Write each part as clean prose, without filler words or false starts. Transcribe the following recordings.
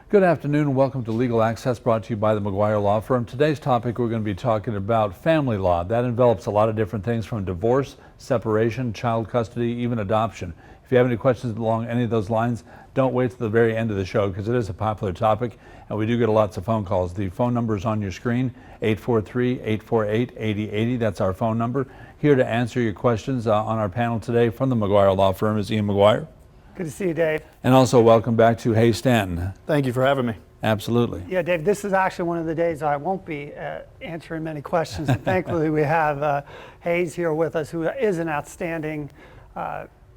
Good afternoon and welcome to Legal Access, brought to you by the Maguire Law Firm. Today's topic, we're going to be talking about family law. That envelops a lot of different things, from divorce, separation, child custody, even adoption. If you have any questions along any of those lines, don't wait till the very end of the show, because it is a popular topic and we do get lots of phone calls. The phone number is on your screen, 843-848-8080. That's our phone number. Here to answer your questions on our panel today from the Maguire Law Firm is Ian Maguire. Good to see you, Dave. And also welcome back to Hayes Stanton. Thank you for having me. Absolutely. Yeah, Dave, this is actually one of the days I won't be answering many questions. And thankfully, we have Hayes here with us, who is an outstanding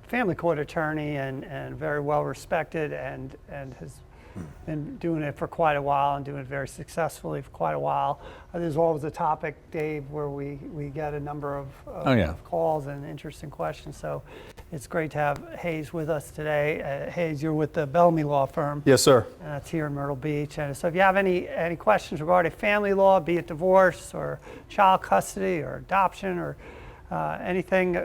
family court attorney and very well respected, and has been doing it for quite a while and doing it very successfully for quite a while. There's always a topic, Dave, where we get a number of calls and interesting questions. So it's great to have Hayes with us today. Hayes, you're with the Bellamy Law Firm. Yes, sir. And that's here in Myrtle Beach. And so if you have any questions regarding family law, be it divorce or child custody or adoption or anything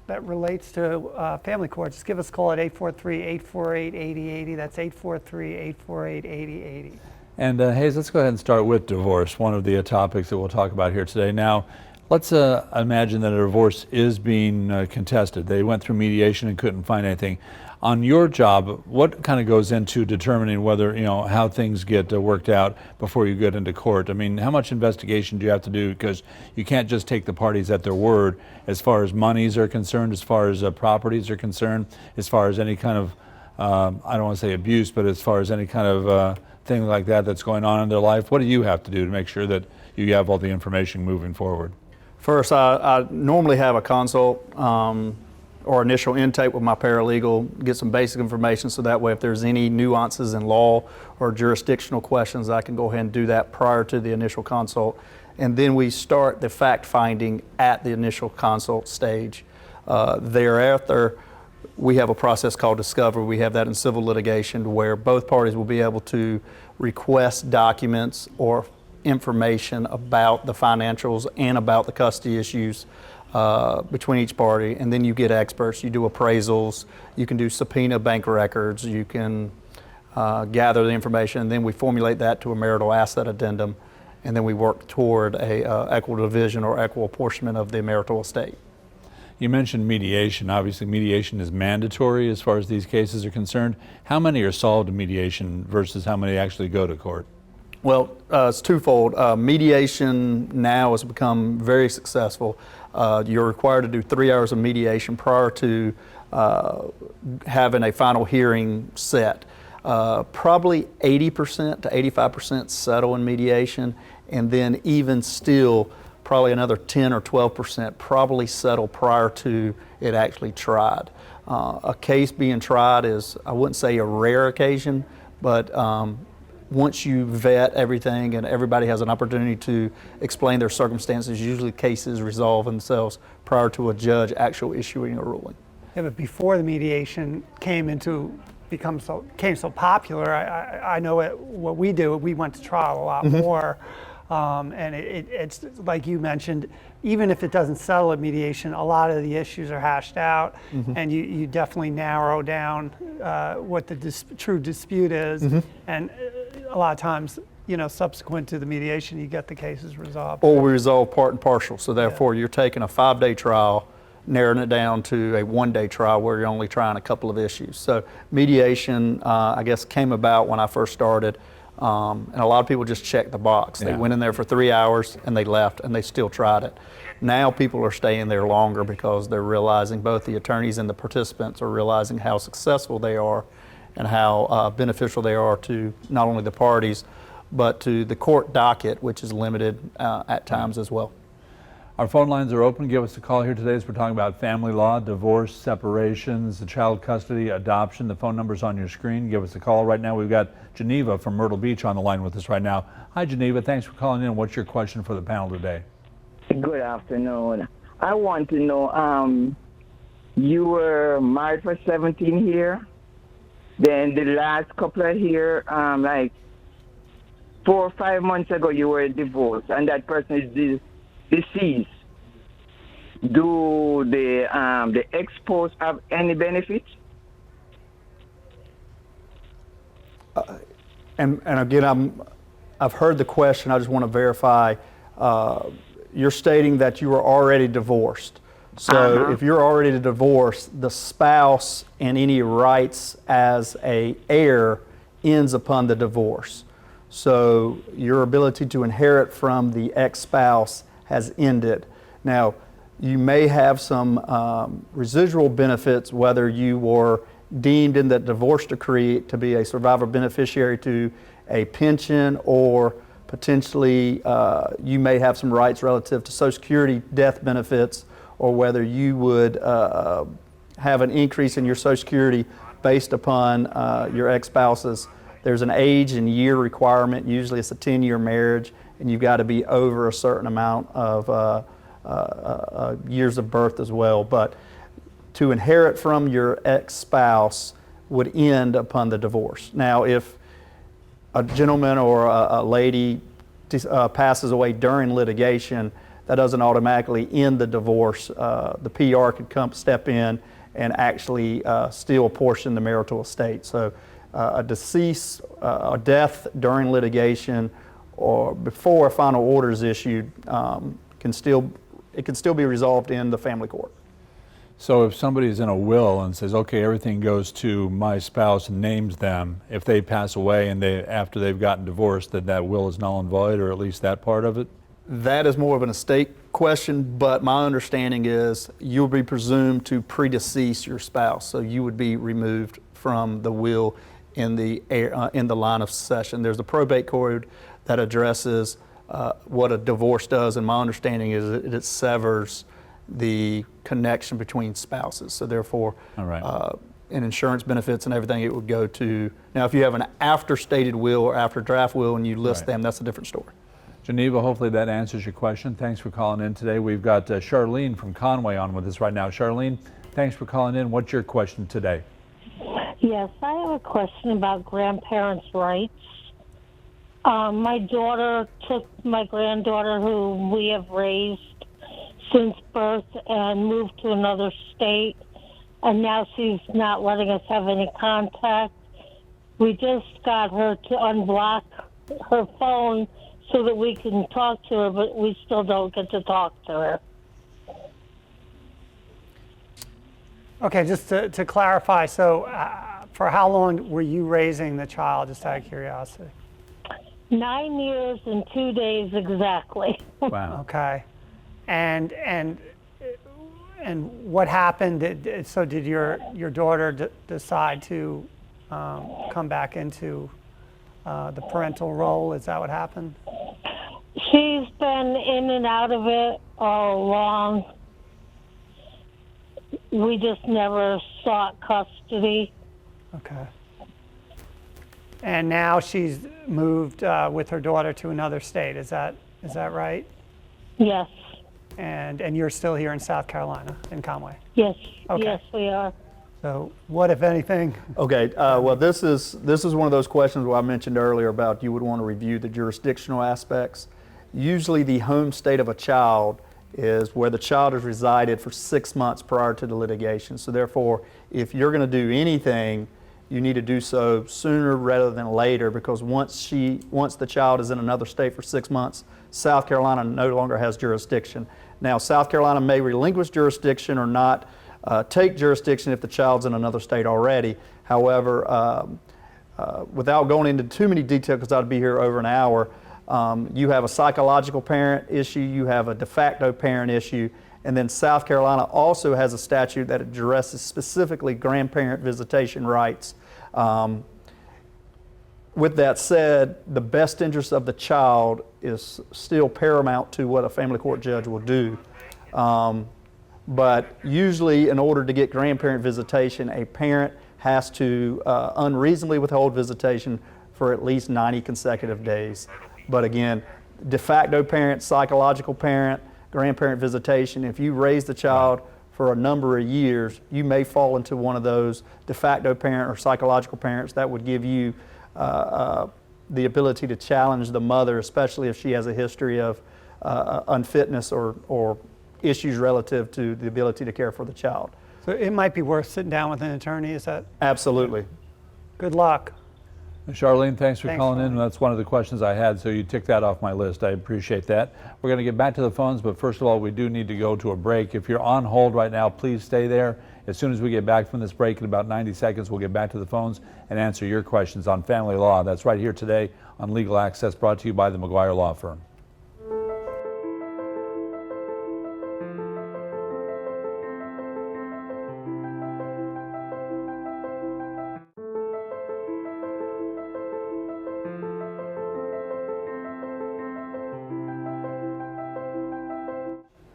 that relates to family court, just give us a call at 843-848-8080. That's 843-848-8080. And Hayes, let's go ahead and start with divorce, one of the topics that we'll talk about here today. Now, let's imagine that a divorce is being contested. They went through mediation and couldn't find anything. On your job, what kind of goes into determining whether, how things get worked out before you get into court? I mean, how much investigation do you have to do? Because you can't just take the parties at their word as far as monies are concerned, as far as properties are concerned, as far as any kind of, I don't want to say abuse, but as far as any kind of thing like that that's going on in their life. What do you have to do to make sure that you have all the information moving forward? First, I normally have a consult or initial intake with my paralegal, get some basic information, so that way if there's any nuances in law or jurisdictional questions, I can go ahead and do that prior to the initial consult. And then we start the fact finding at the initial consult stage. Thereafter, we have a process called discovery. We have that in civil litigation, where both parties will be able to request documents or information about the financials and about the custody issues between each party. And then you get experts, you do appraisals, you can do subpoena bank records, you can gather the information, and then we formulate that to a marital asset addendum, and then we work toward a equitable division or equitable apportionment of the marital estate. You mentioned mediation. Obviously, mediation is mandatory as far as these cases are concerned. How many are solved in mediation versus how many actually go to court? Well, it's twofold. Mediation now has become very successful. You're required to do 3 hours of mediation prior to having a final hearing set. Probably 80% to 85% settle in mediation, and then even still, probably another 10 or 12% probably settle prior to it actually tried. A case being tried is, I wouldn't say a rare occasion, but once you vet everything and everybody has an opportunity to explain their circumstances, usually cases resolve themselves prior to a judge actually issuing a ruling. Yeah, but before the mediation came so popular, I know what we do, we went to trial a lot more. And it's like you mentioned, even if it doesn't settle at mediation, a lot of the issues are hashed out, and you definitely narrow down what the true dispute is, and a lot of times, subsequent to the mediation, you get the cases resolved. Or we resolve part and partial, so therefore you're taking a 5-day trial, narrowing it down to a 1-day trial where you're only trying a couple of issues. So mediation, I guess, came about when I first started. And a lot of people just checked the box. They went in there for 3 hours and they left, and they still tried it. Now people are staying there longer because they're realizing, both the attorneys and the participants are realizing how successful they are and how beneficial they are to not only the parties, but to the court docket, which is limited at times as well. Our phone lines are open. Give us a call here today as we're talking about family law, divorce, separations, child custody, adoption. The phone number's on your screen. Give us a call. Right now we've got Geneva from Myrtle Beach on the line with us right now. Hi, Geneva. Thanks for calling in. What's your question for the panel today? Good afternoon. I want to know, you were married for 17 years. Then the last couple of years, like 4 or 5 months ago, you were divorced, and that person is deceased. Do the ex-spouse have any benefits? And again, I've heard the question. I just want to verify. You're stating that you are already divorced. So if you're already divorced, the spouse and any rights as a heir ends upon the divorce. So your ability to inherit from the ex-spouse has ended. Now, you may have some residual benefits, whether you were deemed in that divorce decree to be a survivor beneficiary to a pension, or potentially you may have some rights relative to Social Security death benefits, or whether you would have an increase in your Social Security based upon your ex-spouse's. There's an age and year requirement. Usually it's a 10-year marriage, and you've got to be over a certain amount of years of birth as well. But to inherit from your ex-spouse would end upon the divorce. Now, if a gentleman or a lady passes away during litigation, that doesn't automatically end the divorce. The PR could step in and actually steal a portion of the marital estate. So a decease, a death during litigation, or before a final order is issued, can still be resolved in the family court. So if somebody's in a will and says, okay, everything goes to my spouse and names them, if they pass away and after they've gotten divorced, that will is null and void, or at least that part of it? That is more of an estate question, but my understanding is you'll be presumed to predecease your spouse, so you would be removed from the will in the line of succession. There's a probate code that addresses what a divorce does, and my understanding is that it severs the connection between spouses. So therefore, All right. In insurance benefits and everything, it would go to. Now, if you have an after-stated will or after-draft will and you list Right. them, that's a different story. Geneva, hopefully that answers your question. Thanks for calling in today. We've got Charlene from Conway on with us right now. Charlene, thanks for calling in. What's your question today? Yes, I have a question about grandparents' rights. My daughter took my granddaughter, who we have raised since birth, and moved to another state, and now she's not letting us have any contact. We just got her to unblock her phone so that we can talk to her, but we still don't get to talk to her. Okay, just to clarify, so for how long were you raising the child, just out of curiosity? 9 years and 2 days exactly. Wow. Okay, and what happened? So did your daughter decide to come back into the parental role? Is that what happened? She's been in and out of it all along. We just never sought custody. Okay. And now she's moved with her daughter to another state. Is that right? Yes. And you're still here in South Carolina, in Conway. Yes. Okay. Yes, we are. So what, if anything? Okay, well, this is one of those questions where I mentioned earlier about you would want to review the jurisdictional aspects. Usually the home state of a child is where the child has resided for 6 months prior to the litigation. So therefore, if you're going to do anything, you need to do so sooner rather than later, because once the child is in another state for 6 months, South Carolina no longer has jurisdiction. Now, South Carolina may relinquish jurisdiction or not take jurisdiction if the child's in another state already. However, without going into too many details, because I'd be here over an hour, you have a psychological parent issue, you have a de facto parent issue, and then South Carolina also has a statute that addresses specifically grandparent visitation rights. With that said, the best interest of the child is still paramount to what a family court judge will do. But usually, in order to get grandparent visitation, a parent has to unreasonably withhold visitation for at least 90 consecutive days. But again, de facto parent, psychological parent, grandparent visitation, if you raise the child for a number of years, you may fall into one of those de facto parent or psychological parents that would give you the ability to challenge the mother, especially if she has a history of unfitness or issues relative to the ability to care for the child. So it might be worth sitting down with an attorney, is that? Absolutely. Good luck. Charlene, thanks for Thanks, calling in. Charlene. That's one of the questions I had, so you ticked that off my list. I appreciate that. We're going to get back to the phones, but first of all, we do need to go to a break. If you're on hold right now, please stay there. As soon as we get back from this break in about 90 seconds, we'll get back to the phones and answer your questions on family law. That's right here today on Legal Access, brought to you by the Maguire Law Firm.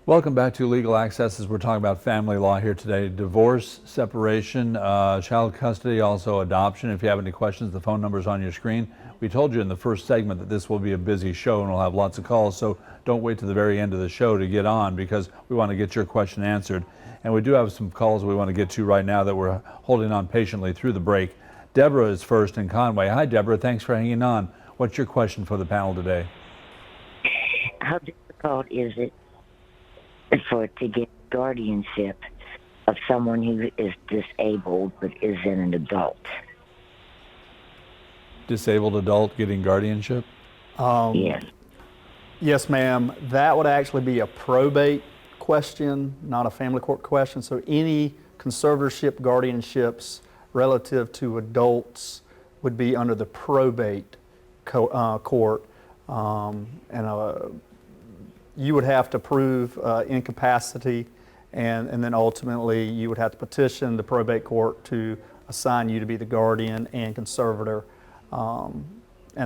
Welcome back to Legal Access as we're talking about family law here today. Divorce, separation, child custody, also adoption. If you have any questions, the phone number is on your screen. We told you in the first segment that this will be a busy show and we'll have lots of calls, so don't wait to the very end of the show to get on because we want to get your question answered. And we do have some calls we want to get to right now that we're holding on patiently through the break. Deborah is first in Conway. Hi, Deborah. Thanks for hanging on. What's your question for the panel today? How difficult is it to get guardianship of someone who is disabled but is an adult? Disabled adult getting guardianship? Yes. Yes, ma'am. That would actually be a probate question, not a family court question. So any conservatorship guardianships relative to adults would be under the probate court. You would have to prove incapacity, and then ultimately you would have to petition the probate court to assign you to be the guardian and conservator. And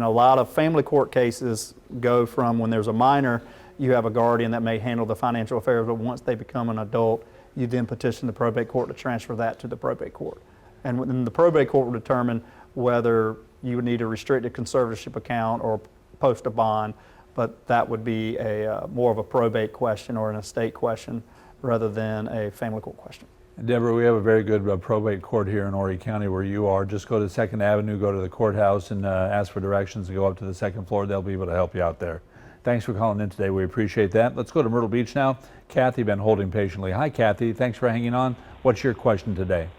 a lot of family court cases go from when there's a minor, you have a guardian that may handle the financial affairs, but once they become an adult, you then petition the probate court to transfer that to the probate court. And then the probate court will determine whether you would need a restricted conservatorship account or post a bond, but that would be a more of a probate question or an estate question rather than a family court question. Deborah, we have a very good probate court here in Horry County where you are. Just go to 2nd Avenue, go to the courthouse and ask for directions and go up to the 2nd floor. They'll be able to help you out there. Thanks for calling in today. We appreciate that. Let's go to Myrtle Beach now. Kathy, been holding patiently. Hi, Kathy. Thanks for hanging on. What's your question today?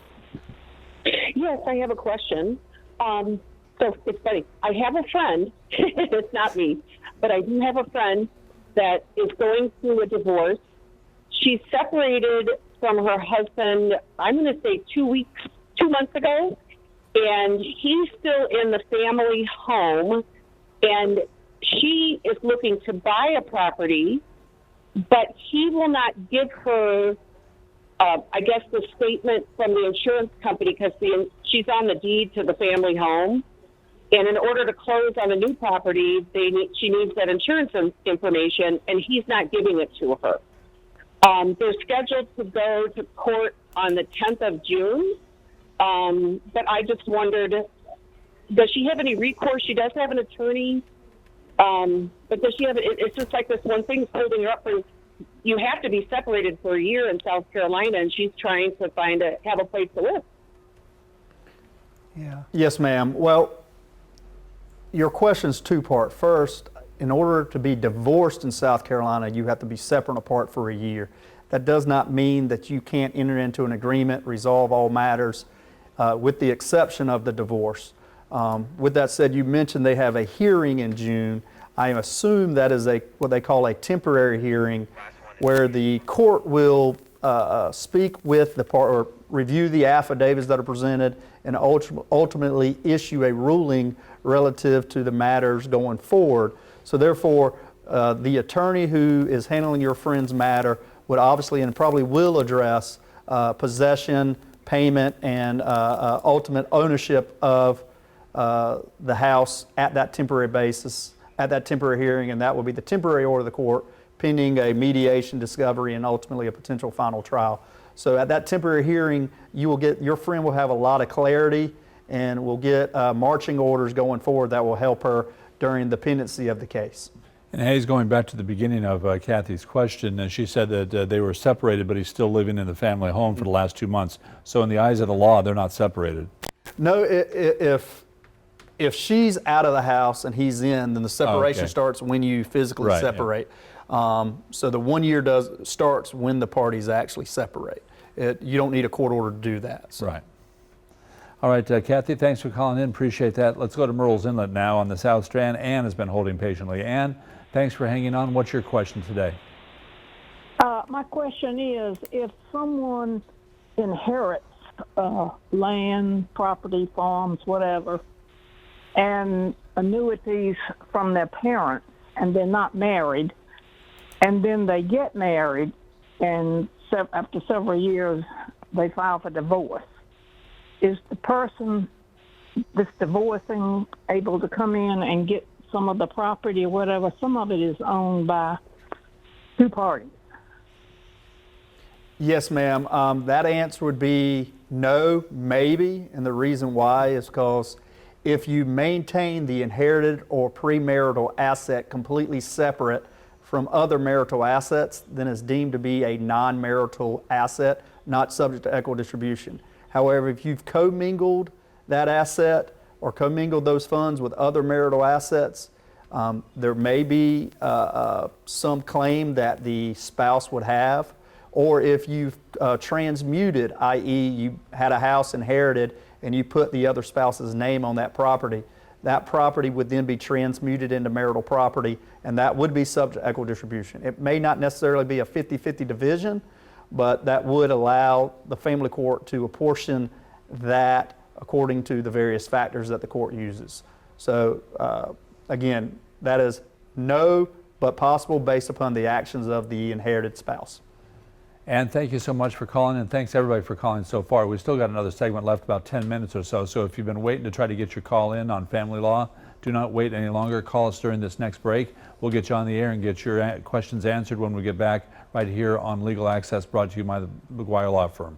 Yes, I have a question. So it's funny. I have a friend, it's not me, but I do have a friend that is going through a divorce. She's separated from her husband, I'm going to say 2 months ago, and he's still in the family home, and she is looking to buy a property, but he will not give her, I guess, the statement from the insurance company because she's on the deed to the family home. And in order to close on a new property, she needs that insurance information, and he's not giving it to her. They're scheduled to go to court on the 10th of June, but I just wondered, does she have any recourse? She does have an attorney, but does she have? It's just like this one thing's holding her up. You have to be separated for a year in South Carolina, and she's trying to have a place to live. Yeah. Yes, ma'am. Well, your question's two-part. First, in order to be divorced in South Carolina, you have to be separate and apart for a year. That does not mean that you can't enter into an agreement, resolve all matters, with the exception of the divorce. With that said, you mentioned they have a hearing in June. I assume that is what they call a temporary hearing, where the court will speak with the part or review the affidavits that are presented and ultimately issue a ruling relative to the matters going forward. So therefore, the attorney who is handling your friend's matter would obviously and probably will address possession, payment, and ultimate ownership of the house at that temporary basis, at that temporary hearing, and that will be the temporary order of the court pending a mediation, discovery, and ultimately a potential final trial. So at that temporary hearing, your friend will have a lot of clarity and will get marching orders going forward that will help her during the pendency of the case. And Hayes, going back to the beginning of Kathy's question, she said that they were separated, but he's still living in the family home for the last 2 months. So in the eyes of the law, they're not separated. No, if she's out of the house and he's in, then the separation starts when you physically separate. Yeah. So the 1 year starts when the parties actually separate. You don't need a court order to do that. So. Right. All right, Kathy, thanks for calling in. Appreciate that. Let's go to Murrells Inlet now on the South Strand. Ann has been holding patiently. Ann, thanks for hanging on. What's your question today? My question is, if someone inherits land, property, farms, whatever, and annuities from their parents, and they're not married, and then they get married, and after several years they file for divorce, is the person that's divorcing able to come in and get some of the property or whatever? Some of it is owned by two parties. Yes, ma'am. That answer would be no, maybe, and the reason why is because if you maintain the inherited or premarital asset completely separate from other marital assets, then it's deemed to be a non-marital asset, not subject to equitable distribution. However, if you've commingled that asset or commingled those funds with other marital assets, there may be some claim that the spouse would have. Or if you've transmuted, i.e. you had a house inherited and you put the other spouse's name on that property would then be transmuted into marital property, and that would be subject to equitable distribution. It may not necessarily be a 50-50 division, but that would allow the family court to apportion that according to the various factors that the court uses. So again, that is no, but possible based upon the actions of the inherited spouse. And thank you so much for calling, and thanks everybody for calling so far. We've still got another segment left, about 10 minutes or so. So if you've been waiting to try to get your call in on family law, do not wait any longer. Call us during this next break. We'll get you on the air and get your questions answered when we get back right here on Legal Access, brought to you by the Maguire Law Firm.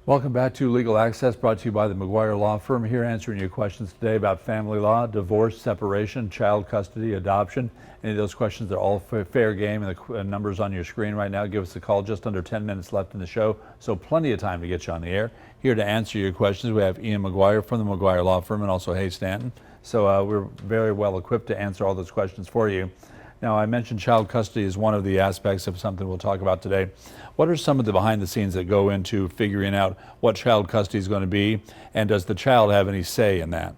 Welcome back to Legal Access, brought to you by the Maguire Law Firm. Here answering your questions today about family law, divorce, separation, child custody, adoption. Any of those questions are all fair game, and the numbers on your screen right now. Give us a call. Just under 10 minutes left in the show, so plenty of time to get you on the air. Here to answer your questions, we have Ian Maguire from the Maguire Law Firm and also Hay Stanton. So we're very well equipped to answer all those questions for you. Now, I mentioned child custody is one of the aspects of something we'll talk about today. What are some of the behind the scenes that go into figuring out what child custody is going to be, and does the child have any say in that?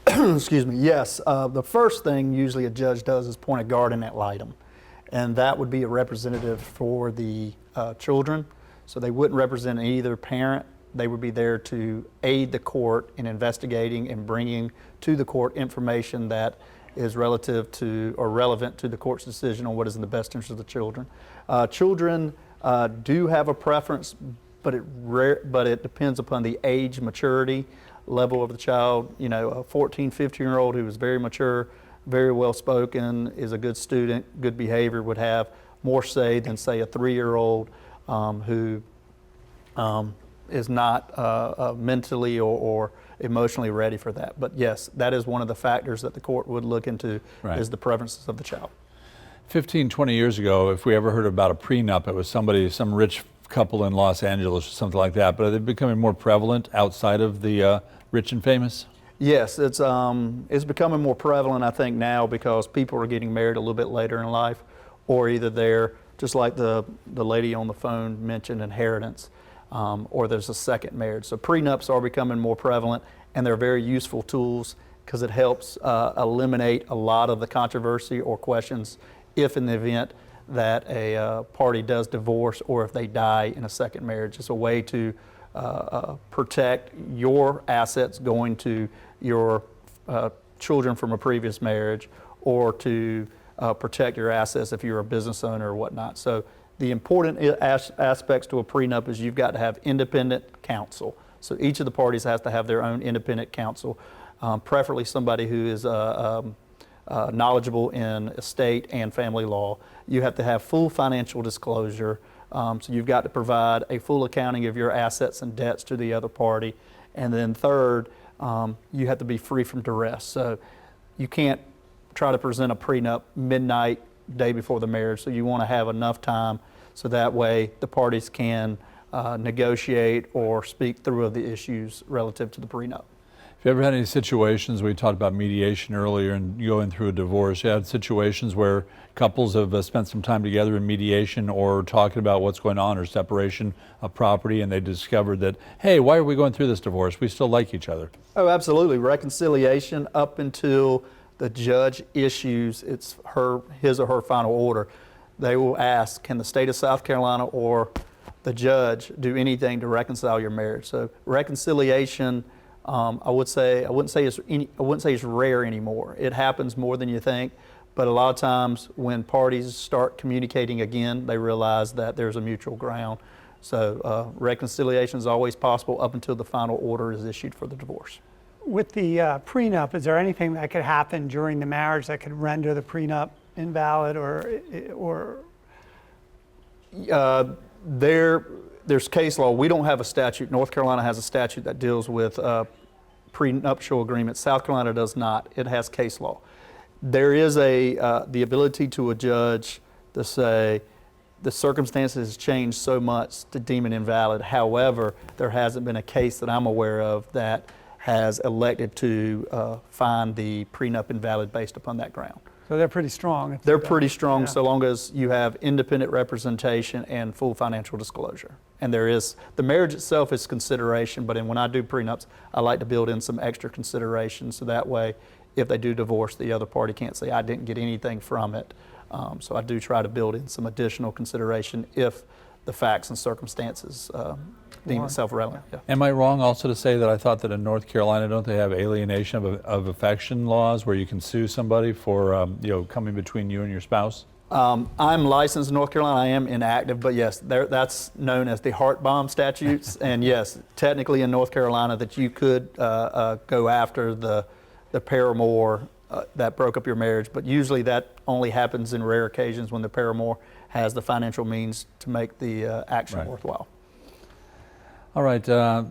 Excuse me, yes. The first thing usually a judge does is point a guardian ad litem, and that would be a representative for the children. So they wouldn't represent either parent. They would be there to aid the court in investigating and bringing to the court information that is relative to or relevant to the court's decision on what is in the best interest of the children. Children do have a preference, but it depends upon the age, maturity level of the child. You know, a 14, 15-year-old who is very mature, very well spoken, is a good student, good behavior, would have more say than, say, a 3-year-old who is not mentally or emotionally ready for that. But yes, that is one of the factors that the court would look into, right, is the preferences of the child. 15, 20 years ago, if we ever heard about a prenup, it was some rich couple in Los Angeles or something like that. But are they becoming more prevalent outside of the rich and famous? Yes, it's becoming more prevalent, I think, now because people are getting married a little bit later in life, or either they're, just like the lady on the phone mentioned, inheritance. Or there's a second marriage. So prenups are becoming more prevalent, and they're very useful tools because it helps eliminate a lot of the controversy or questions if in the event that a party does divorce or if they die in a second marriage. It's a way to protect your assets going to your children from a previous marriage, or to protect your assets if you're a business owner or whatnot. So the important aspects to a prenup is you've got to have independent counsel. So each of the parties has to have their own independent counsel, preferably somebody who is knowledgeable in estate and family law. You have to have full financial disclosure. So you've got to provide a full accounting of your assets and debts to the other party. And then third, you have to be free from duress. So you can't try to present a prenup midnight, day before the marriage. So you want to have enough time so that way the parties can negotiate or speak through the issues relative to the prenup. Have you ever had any situations, we talked about mediation earlier and going through a divorce, you had situations where couples have spent some time together in mediation or talking about what's going on or separation of property, and they discovered that, hey, why are we going through this divorce? We still like each other. Oh, absolutely. Reconciliation up until the judge issues his or her final order. They will ask, can the state of South Carolina or the judge do anything to reconcile your marriage? So reconciliation, I wouldn't say it's rare anymore. It happens more than you think, but a lot of times when parties start communicating again, they realize that there's a mutual ground. So reconciliation is always possible up until the final order is issued for the divorce. With the prenup, is there anything that could happen during the marriage that could render the prenup invalid or? There's case law. We don't have a statute. North Carolina has a statute that deals with prenuptial agreements. South Carolina does not. It has case law. There is the ability to a judge to say the circumstances has changed so much to deem it invalid. However, there hasn't been a case that I'm aware of that has elected to find the prenup invalid based upon that ground. So they're pretty strong. They're pretty strong, so long as you have independent representation and full financial disclosure. And the marriage itself is consideration, but when I do prenups, I like to build in some extra consideration so that way if they do divorce, the other party can't say I didn't get anything from it. So I do try to build in some additional consideration if the facts and circumstances deem itself relevant. Yeah. Am I wrong also to say that I thought that in North Carolina, don't they have alienation of affection laws where you can sue somebody for coming between you and your spouse? I'm licensed in North Carolina. I am inactive, but yes, that's known as the heart bomb statutes. And yes, technically in North Carolina that you could go after the paramour that broke up your marriage, but usually that only happens in rare occasions when the paramour has the financial means to make the action worthwhile. All right,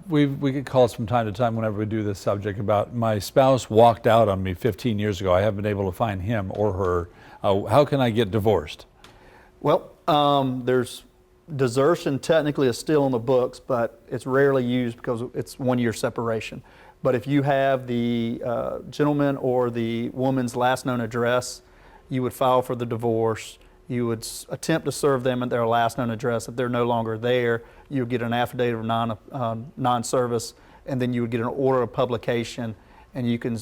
we get calls from time to time whenever we do this subject about my spouse walked out on me 15 years ago. I haven't been able to find him or her. How can I get divorced? Well, There's desertion technically is still in the books, but it's rarely used because it's 1 year separation. But if you have the gentleman or the woman's last known address, you would file for the divorce. You would attempt to serve them at their last known address. If they're no longer there, you would get an affidavit of non-service, and then you would get an order of publication, and you can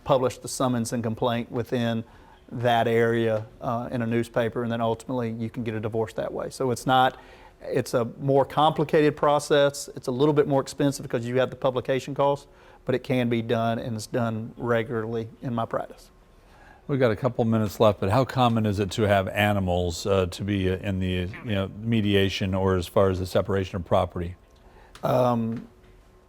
publish the summons and complaint within that area in a newspaper, and then ultimately you can get a divorce that way. So it's a more complicated process. It's a little bit more expensive because you have the publication costs, but it can be done, and it's done regularly in my practice. We've got a couple minutes left, but how common is it to have animals to be in the mediation or as far as the separation of property?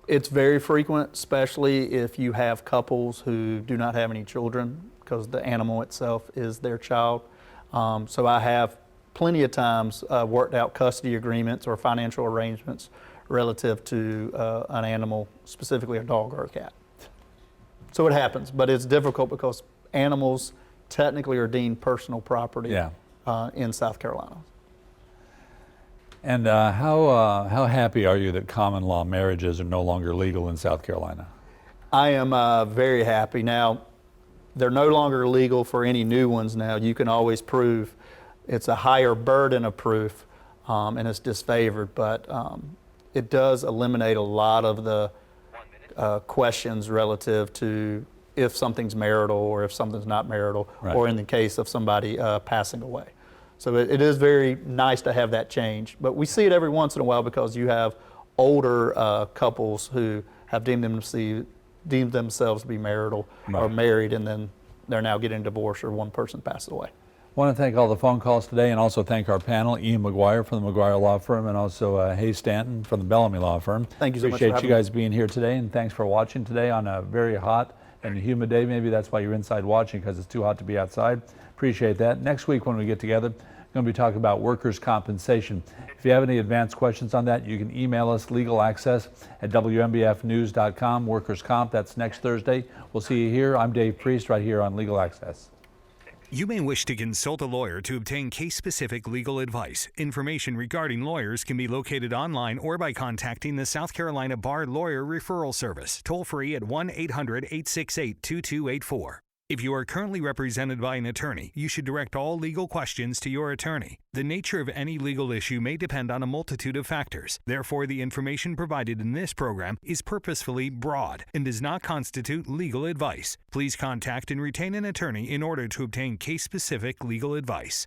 It's very frequent, especially if you have couples who do not have any children because the animal itself is their child. So I have plenty of times worked out custody agreements or financial arrangements relative to an animal, specifically a dog or a cat. So it happens, but it's difficult because animals technically are deemed personal property in South Carolina. And how happy are you that common law marriages are no longer legal in South Carolina? I am very happy. Now, they're no longer legal for any new ones now. You can always prove it's a higher burden of proof and it's disfavored, but it does eliminate a lot of the questions relative to if something's marital or if something's not marital, or in the case of somebody passing away. So it is very nice to have that change. But we see it every once in a while because you have older couples who have deemed themselves to be marital or married, and then they're now getting divorced or one person passes away. I want to thank all the phone calls today and also thank our panel, Ian Maguire from the Maguire Law Firm and also Hayes Stanton from the Bellamy Law Firm. Thank you so much for having me. Appreciate you guys being here today, and thanks for watching today on a very hot and humid day. Maybe that's why you're inside watching, because it's too hot to be outside. Appreciate that. Next week when we get together, we're going to be talking about workers' compensation. If you have any advanced questions on that, you can email us legalaccess@WMBFnews.com. Workers' comp, that's next Thursday. We'll see you here. I'm Dave Priest right here on Legal Access. You may wish to consult a lawyer to obtain case-specific legal advice. Information regarding lawyers can be located online or by contacting the South Carolina Bar Lawyer Referral Service, toll-free at 1-800-868-2284. If you are currently represented by an attorney, you should direct all legal questions to your attorney. The nature of any legal issue may depend on a multitude of factors. Therefore, the information provided in this program is purposefully broad and does not constitute legal advice. Please contact and retain an attorney in order to obtain case-specific legal advice.